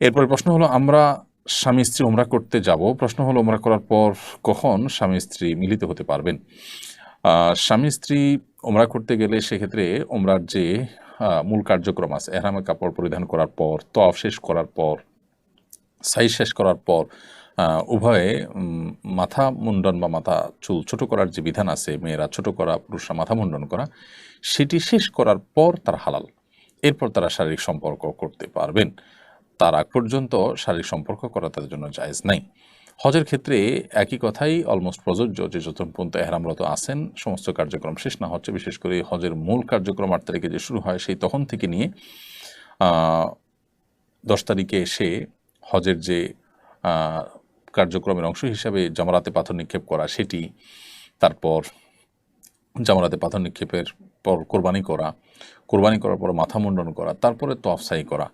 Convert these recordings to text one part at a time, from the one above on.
এরপরে প্রশ্ন হলো, আমরা স্বামী স্ত্রী ওমরা করতে যাব, প্রশ্ন হলো ওমরা করার পর কখন স্বামী স্ত্রী মিলিত হতে পারবেন? স্বামী স্ত্রী ওমরা করতে গেলে সেক্ষেত্রে ওমরার যে মূল কার্যক্রম আছে, এহরামের কাপড় পরিধান করার পর, তওয়াফ শেষ করার পর, সাই শেষ করার পর উভয়ে মাথা মুন্ডন বা মাথা চুল ছোট করার যে বিধান আছে, মেয়েরা ছোট করা, পুরুষরা মাথা মুন্ডন করা, সেটি শেষ করার পর তারা হালাল। এরপর তারা শারীরিক সম্পর্ক করতে পারবেন। তার আগ পর্যন্ত শারীরিক সম্পর্ক করা তাদের জন্য জায়েজ নাই। হজের ক্ষেত্রে একই কথাই অলমোস্ট প্রযোজ্য, যে যতক্ষণ পর্যন্ত এহরামরত আছেন সমস্ত কার্যক্রম শেষ না হচ্ছে, বিশেষ করে হজের মূল কার্যক্রম 8 তারিখে যে শুরু হয়, সেই তখন থেকে নিয়ে 10 তারিখে এসে হজের যে কার্যক্রমের অংশ হিসাবে জামারাতে পাথর নিক্ষেপ করা সেটি, তারপর জামারাতে পাথর নিক্ষেপের পর কোরবানি করার পর মাথা মুন্ডন করা, তারপরে তওয়াফ সাই করা,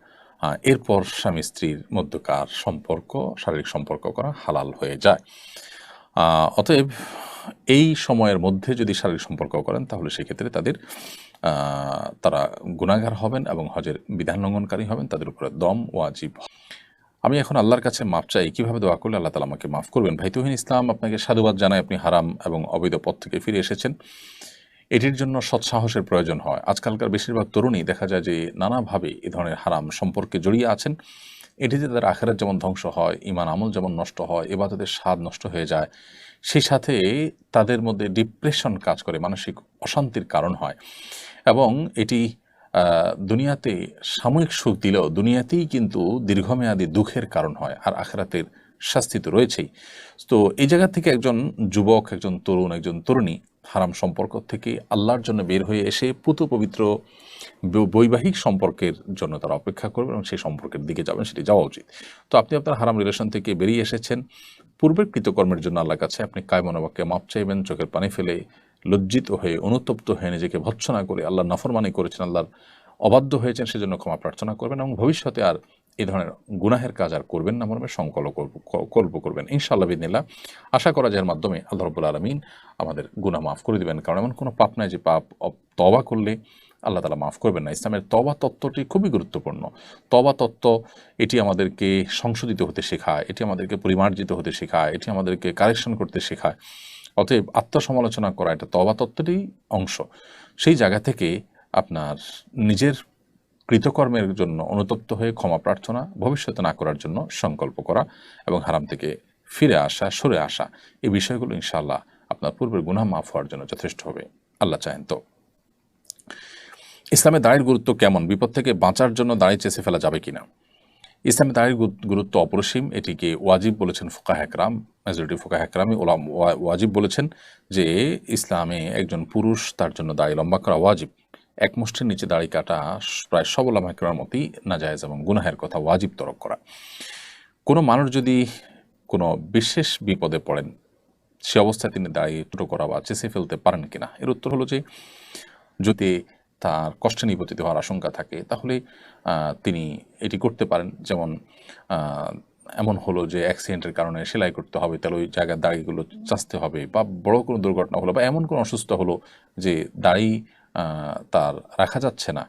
এরপর স্বামী স্ত্রীর মধ্যকার সম্পর্ক, শারীরিক সম্পর্ক করা হালাল হয়ে যায়। অতএব এই সময়ের মধ্যে যদি শারীরিক সম্পর্ক করেন তাহলে সেক্ষেত্রে তারা গুনাহগার হবেন এবং হজের বিধান লঙ্ঘনকারী হবেন, তাদের উপরে দম ওয়াজিব। আমি এখন আল্লাহর কাছে মাপ চাই, কীভাবে দোয়া করলে আল্লাহ তাআলা আমাকে মাফ করবেন? ভাই তুহিন ইসলাম, আপনাকে সাধুবাদ জানাই, আপনি হারাম এবং অবৈধ পথ থেকে ফিরে এসেছেন। এটির জন্য সৎসাহসের প্রয়োজন হয়। আজকালকার বেশিরভাগ তরুণী দেখা যায় যে নানাভাবে এ ধরনের হারাম সম্পর্কে জড়িয়ে আছেন। এটিতে তাদের আখিরাত যেমন ধ্বংস হয়, ঈমান আমল যেমন নষ্ট হয়, ইবাদতের স্বাদ নষ্ট হয়ে যায়, সেই সাথে তাদের মধ্যে ডিপ্রেশন কাজ করে, মানসিক অশান্তির কারণ হয় এবং এটি দুনিয়াতে সাময়িক সুখ দিলেও দুনিয়াতেই কিন্তু দীর্ঘমেয়াদী দুঃখের কারণ হয়, আর আখিরাতের শাস্তি তো রয়েছেই। তো এই জায়গা থেকে একজন যুবক, একজন তরুণ, একজন তরুণী হারাম সম্পর্ক থেকে আল্লাহর জন্য বের হয়ে এসে পুত পবিত্র বৈবাহিক সম্পর্কের জন্য তারা অপেক্ষা করবেন এবং সেই সম্পর্কের দিকে যাবেন, সেটি যাওয়া উচিত। তো আপনি আপনার হারাম রিলেশন থেকে বেরিয়ে এসেছেন, পূর্বের কৃতকর্মের জন্য আল্লাহর কাছে আপনি কায়মনোবাক্যে মাপ চাইবেন, চোখের পানি ফেলে, লজ্জিত হয়ে, অনুতপ্ত হয়ে, নিজেকে ভৎসনা করে, আল্লাহর নাফরমানি করেছেন, আল্লাহর অবাধ্য হয়েছেন, সেজন্য ক্ষমা প্রার্থনা করবেন এবং ভবিষ্যতে আর এই ধরনের গুনাহের কাজ আর করবেন না মর্মে সংকল্প করবেন ইনশাআল্লাহ বিদিনিল্লাহ। আশা করা যায় এর মাধ্যমে আল্লাহ রাব্বুল আলামিন আমাদের গুনাহ মাফ করে দিবেন, কারণ এমন কোনো পাপ নাই যে পাপ তওবা করলে আল্লাহ তাআলা মাফ করবেন না। ইসলামের তওবা তত্ত্বটি খুবই গুরুত্বপূর্ণ। তওবা তত্ত্ব এটি আমাদেরকে সংশোধিত হতে শেখায়, এটি আমাদেরকে পরিমার্জিত হতে শেখায়, এটি আমাদেরকে কারেকশন করতে শেখায়। অতএব আত্মসমালোচনা করা এটা তওবা তত্ত্বেরই অংশ। সেই জায়গা থেকে আপনার নিজের কৃতকর্মের জন্য অনুতপ্ত হয়ে ক্ষমা প্রার্থনা, ভবিষ্যতে না করার জন্য সংকল্প করা এবং হারাম থেকে ফিরে আসা, সরে আসা, এই বিষয়গুলো ইনশাআল্লাহ আপনার পূর্বের গুনাহ মাফ হওয়ার জন্য যথেষ্ট হবে, আল্লাহ চাহেন তো। ইসলামে দাড়ির গুরুত্ব কেমন? বিপদ থেকে বাঁচার জন্য দাড়ি চেঁচে ফেলা যাবে কিনা? ইসলামে দাড়ির গুরুত্ব অপরিসীম। এটিকে ওয়াজিব বলেছেন ফুকাহা একরাম, মেজরিটি ফুকাহা একরামই ওয়াজিব বলেছেন যে ইসলামে একজন পুরুষ, তার জন্য দাড়ি লম্বা করা ওয়াজিব। এক মুষ্টির নিচে দাড়ি কাটা প্রায় সব উলামা একরামের মতই নাজায়েজ এবং গুনাহের কথা ওয়াজিব তরক করা। কোনো মানুষ যদি কোনো বিশেষ বিপদে পড়েন, সে অবস্থায় তিনি দাড়ি ছোটো করা বা চেঁচে ফেলতে পারেন কিনা? এর উত্তর হলো যে যদি তার কষ্টে নিপতিত হওয়ার আশঙ্কা থাকে তাহলে তিনি এটি করতে পারেন। যেমন এমন হলো যে অ্যাক্সিডেন্টের কারণে সেলাই করতে হবে, তাহলে ওই জায়গার দাড়িগুলো চাঁচতে হবে, বা বড় কোনো দুর্ঘটনা হলো বা এমন কোনো অসুস্থ হলো যে দাড়ি তার রাখা যাচ্ছে না,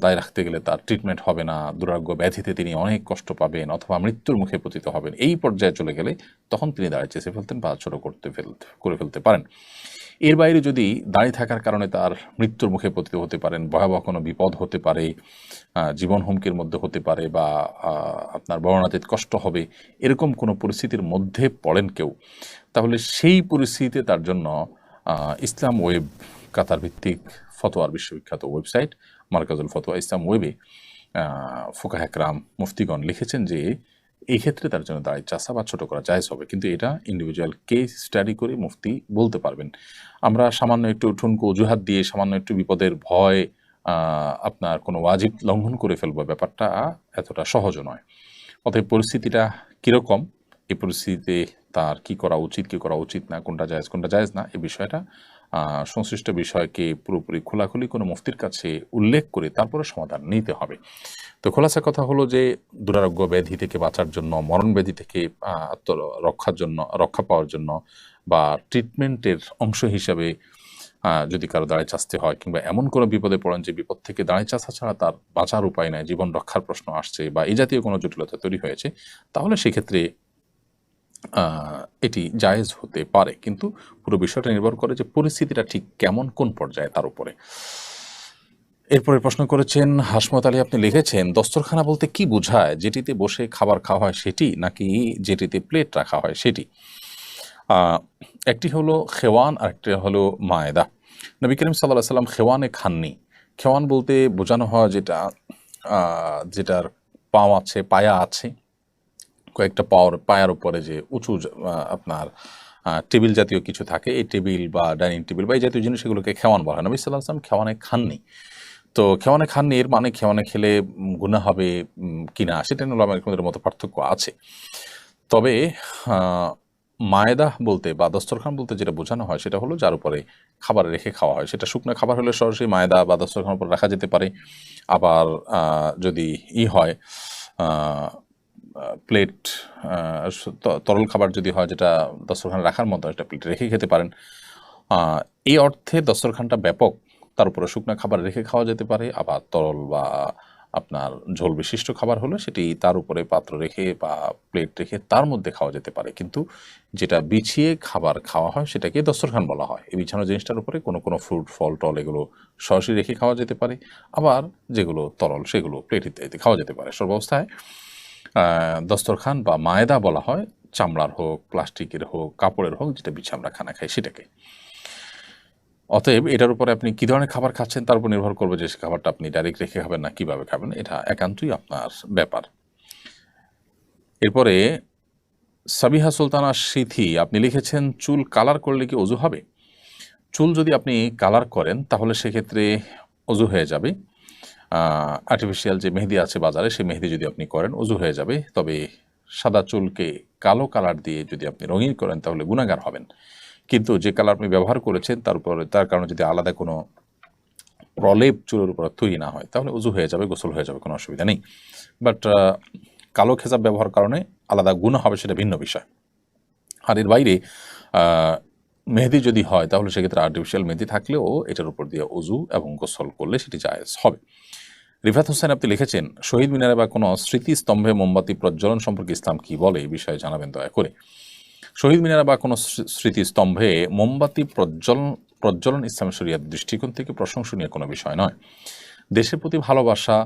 দাড়ি রাখতে গেলে তার ট্রিটমেন্ট হবে না, দুরারোগ্য ব্যাধিতে তিনি অনেক কষ্ট পাবেন অথবা মৃত্যুর মুখে পতিত হবেন, এই পর্যায়ে চলে গেলে তখন তিনি দাড়ি চেঁচে ফেলতেন বা ছোটো করে ফেলতে পারেন। এর বাইরে যদি দাড়ি থাকার কারণে তার মৃত্যুর মুখে পতিত হতে পারেন, ভয়াবহ কোনো বিপদ হতে পারে, জীবন হুমকির মধ্যে হতে পারে, বা আপনার বর্ণাতীত কষ্ট হবে, এরকম কোনো পরিস্থিতির মধ্যে পড়েন কেউ, তাহলে সেই পরিস্থিতিতে তার জন্য ইসলাম ওয়েব, কাতার ভিত্তিক ফতোয়ার বিশ্ববিখ্যাত ওয়েবসাইট মারকাজুল ফতোয়া ইসলাম ওয়েবে ফুকাহা একরাম মুফতিগণ লিখেছেন যে এই ক্ষেত্রে তার জন্য দাড়ি চাষা বা ছোটো করা জায়েজ হবে, কিন্তু এটা ইন্ডিভিজুয়াল কেস স্টাডি করে মুফতি বলতে পারবেন। আমরা সামান্য একটু ঠুনকো অজুহাত দিয়ে, সামান্য একটু বিপদের ভয় আপনার কোনো ওয়াজিব লঙ্ঘন করে ফেলবো, ব্যাপারটা এতটা সহজও নয়। অতএব পরিস্থিতিটা কীরকম, এই পরিস্থিতিতে তার কি করা উচিত, কি করা উচিত না, কোনটা জায়েজ না, এই বিষয়টা সংশ্লিষ্ট বিষয়কে পুরোপুরি খোলাখুলি কোনো মুফতির কাছে উল্লেখ করে তারপরে সমাধান নিতে হবে। তো খোলাসা কথা হলো যে দুরারোগ্য ব্যাধি থেকে বাঁচার জন্য, মরণ ব্যাধি থেকে রক্ষা পাওয়ার জন্য বা ট্রিটমেন্টের অংশ হিসাবে যদি কারো দাঁড়ায় চাচতে হয় কিংবা এমন কোনো বিপদে পড়েন যে বিপদ থেকে দাঁড়ায় চাচা ছাড়া তার বাঁচার উপায় নাই, জীবন রক্ষার প্রশ্ন আসছে বা এই জাতীয় কোনো জটিলতা তৈরি হয়েছে, তাহলে সেক্ষেত্রে এটি জায়েজ হতে পারে। কিন্তু পুরো বিষয়টা নির্ভর করে যে পরিস্থিতিটা ঠিক কেমন, কোন পর্যায়ে, তার উপরে। এরপরে প্রশ্ন করেছেন হাসমত আলী, আপনি লিখেছেন দস্তরখানা বলতে কি বোঝায়? যেটিতে বসে খাবার খাওয়া হয় সেটি, নাকি যেটিতে প্লেট রাখা হয় সেটি? একটি হলো খেওয়ান আর একটি হলো মায়েদা। নবী করিম সাল্লাল্লাহু আলাইহি সাল্লাম খেওয়ানে খাননি। খেওয়ান বলতে বোঝানো হয় যেটার পাও আছে, পায়া আছে, কয়েকটা পায়ার উপরে যে উঁচু আপনার টেবিল জাতীয় কিছু থাকে, এই টেবিল বা ডাইনিং টেবিল বা এই জাতীয় জিনিস, সেগুলোকে খেওয়ান বলা হয়। নবী সাল্লাল্লাহু আলাইহি সাল্লাম খেওয়ানে খাননি। তো খেওয়ানে খাননি এর মানে খেওয়ানে খেলে গুনাহ হবে কিনা, সেটা নিয়ে উলামায়ে মতো পার্থক্য আছে। তবে মায়েদা বলতে বা দস্তরখান বলতে যেটা বোঝানো হয় সেটা হলো যার উপরে খাবার রেখে খাওয়া হয়। সেটা শুকনো খাবার হলে সরাসরি মায়েদা বা দস্তরখানের উপর রাখা যেতে পারে। আবার যদি হয় প্লেট, তরল খাবার যদি হয় যেটা দস্তরখানে রাখার মতো, একটা প্লেট রেখে খেতে পারেন। এই অর্থে দস্তরখানটা ব্যাপক। তার উপরে শুকনো খাবার রেখে খাওয়া যেতে পারে। আবার তরল বা আপনার ঝোল বিশিষ্ট খাবার হলে সেটি তার উপরে পাত্র রেখে বা প্লেট রেখে তার মধ্যে খাওয়া যেতে পারে। কিন্তু যেটা বিছিয়ে খাবার খাওয়া হয় সেটাকে দস্তরখান বলা হয়। এই বিছানো জিনিসটার উপরে কোনো কোনো ফ্রুট, ফল, টল এগুলো সরাসরি রেখে খাওয়া যেতে পারে। আবার যেগুলো তরল সেগুলো প্লেট ইত্যাদিতে খাওয়া যেতে পারে। সর্বাবস্থায় দস্তরখান বা মায়েদা বলা হয় চামড়ার হোক, প্লাস্টিকের হোক, কাপড়ের হোক, যেটা বিছিয়ে আমরা খানা খাই সেটাকে। অতএব এটার উপরে আপনি কী ধরনের খাবার খাচ্ছেন তার উপর নির্ভর করবে যে সে খাবারটা আপনি ডাইরেক্ট রেখে খাবেন না কীভাবে খাবেন, এটা একান্তই আপনার ব্যাপার। এরপরে সাবিহা সুলতানা সিথি, আপনি লিখেছেন চুল কালার করলে কি অজু হবে? চুল যদি আপনি কালার করেন তাহলে সেক্ষেত্রে অজু হয়ে যাবে। আর্টিফিশিয়াল যে মেহেদি আছে বাজারে, সেই মেহেদি যদি আপনি করেন অজু হয়ে যাবে। তবে সাদা চুলকে কালো কালার দিয়ে যদি আপনি রঙিন করেন তাহলে গুনাহগার হবেন। কিন্তু যে কালার আপনি ব্যবহার করেছেন তার কারণে যদি আলাদা কোনো প্রলেপ চুলের উপর তৈরি না হয় তাহলে অজু হয়ে যাবে, গোসল হয়ে যাবে, কোনো অসুবিধা নেই। বাট কালো খেজাব ব্যবহার কারণে আলাদা গুনাহ হবে, সেটা ভিন্ন বিষয়। আর এর বাইরে মেহেদি যদি হয় তাহলে সেক্ষেত্রে আর্টিফিশিয়াল মেহেদি থাকলেও এটার উপর দিয়ে অজু এবং গোসল করলে সেটি জায়েজ হবে। রিফাত হোসেন, আপনি লিখেছেন শহীদ মিনারে বা কোনো স্মৃতিস্তম্ভে মোমবাতি প্রজ্বলন সম্পর্কে ইসলাম কি বলে, এই বিষয়ে জানাবেন দয়া করে। শহীদ মিনারে বা কোনো স্মৃতিস্তম্ভে মোমবাতি প্রজ্বলন ইসলাম শরিয়াত দৃষ্টিকোণ থেকে প্রশংসনীয় কোনো বিষয় নয়। দেশের প্রতি ভালোবাসা,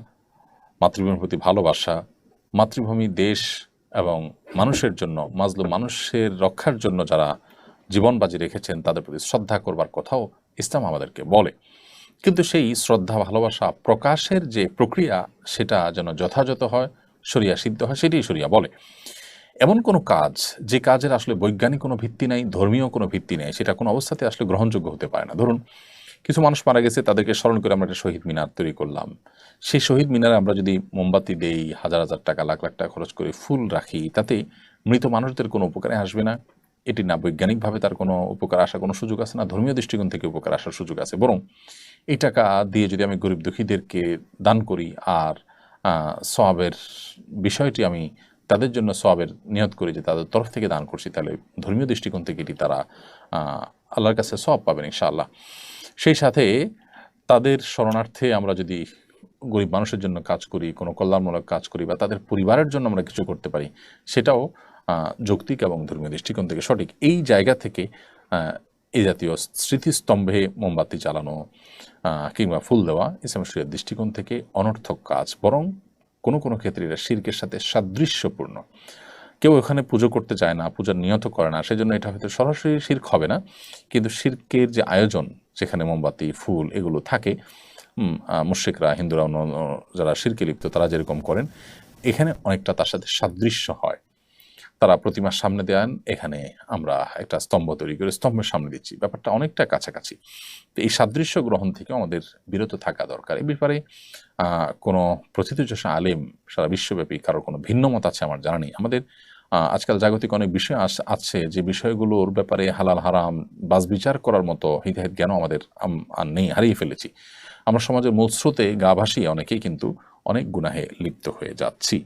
মাতৃভূমির প্রতি ভালোবাসা, মাতৃভূমি, দেশ এবং মানুষের জন্য, মাজলুম মানুষের রক্ষার জন্য যারা জীবন বাজি রেখেছেন তাদের প্রতি শ্রদ্ধা করবার কথাও ইসলাম আমাদেরকে বলে। কিন্তু সেই শ্রদ্ধা, ভালোবাসা প্রকাশের যে প্রক্রিয়া সেটা যেন যথাযথ হয়, শরিয়া সিদ্ধ হয়, সেটাই শরিয়া বলে। এমন কোনো কাজ যে কাজের আসলে বৈজ্ঞানিক কোনো ভিত্তি নাই, ধর্মীয় কোনো ভিত্তি নেই, সেটা কোনো অবস্থাতে আসলে গ্রহণযোগ্য হতে পারে না। ধরুন কিছু মানুষ মারা গেছে, তাদেরকে স্মরণ করে আমরা একটা শহীদ মিনার তৈরি করলাম। সেই শহীদ মিনারে আমরা যদি মোমবাতি দেই, হাজার হাজার টাকা, লাখ লাখ টাকা খরচ করে ফুল রাখি, তাতে মৃত মানুষদের কোনো উপকারে আসবে না। এটি না বৈজ্ঞানিকভাবে তার কোনো উপকার আসার কোনো সুযোগ আছে, না ধর্মীয় দৃষ্টিকোণ থেকে উপকার আসার সুযোগ আছে। বরং এই টাকা দিয়ে যদি আমি গরিব দুঃখীদেরকে দান করি আর সওয়াবের বিষয়টি আমি তাদের জন্য সওয়াবের নিয়ত করি যে তাদের তরফ থেকে দান করছি, তাহলে ধর্মীয় দৃষ্টিকোণ থেকে এটি তারা আল্লাহর কাছে সওয়াব পাবেন ইনশাআল্লাহ। সেই সাথে তাদের শরণার্থে আমরা যদি গরিব মানুষের জন্য কাজ করি, কোনো কল্যাণমূলক কাজ করি বা তাদের পরিবারের জন্য আমরা কিছু করতে পারি, সেটাও যৌক্তিক এবং ধর্মীয় দৃষ্টিকোণ থেকে সঠিক। এই জায়গা থেকে এই জাতীয় স্মৃতিস্তম্ভে মোমবাতি জ্বালানো কিংবা ফুল দেওয়া ইসলাম শরিয়ার দৃষ্টিকোণ থেকে অনর্থক কাজ, বরং কোনো কোনো ক্ষেত্রে এটা শিরকের সাথে সাদৃশ্যপূর্ণ। কেউ এখানে পুজো করতে চায় না, পূজার নিয়ত করে না, সেজন্য এটা হয়তো সরাসরি শিরক হবে না, কিন্তু শিরকের যে আয়োজন, যেখানে মোমবাতি, ফুল এগুলো থাকে, মুশরিকরা, হিন্দুরা, অন্য যারা শিরকে লিপ্ত তারা যেরকম করেন, এখানে অনেকটা তার সাথে সাদৃশ্য হয়। তারা প্রতিমার সামনে দেন, এখানে আমরা একটা স্তম্ভ তৈরি করে স্তম্ভের সামনে দিচ্ছি, ব্যাপারটা অনেকটা কাছাকাছি। তো এই সাদৃশ্য গ্রহণ থেকে আমাদের বিরত থাকা দরকার। এই ব্যাপারে কোনো প্রথিতযশা আলেম সারা বিশ্বব্যাপী কারোর কোনো ভিন্ন মত আছে আমার জানা নেই। আমাদের আজকাল জাগতিক অনেক বিষয় আছে যে বিষয়গুলোর ব্যাপারে হালাল হারাম বাজ বিচার করার মতো হিতাহিত জ্ঞানও আমাদের আর নেই, হারিয়ে ফেলেছি। আমরা সমাজের মূল স্রোতে গা ভাসিয়ে অনেকেই কিন্তু অনেক গুনাহে লিপ্ত হয়ে যাচ্ছি।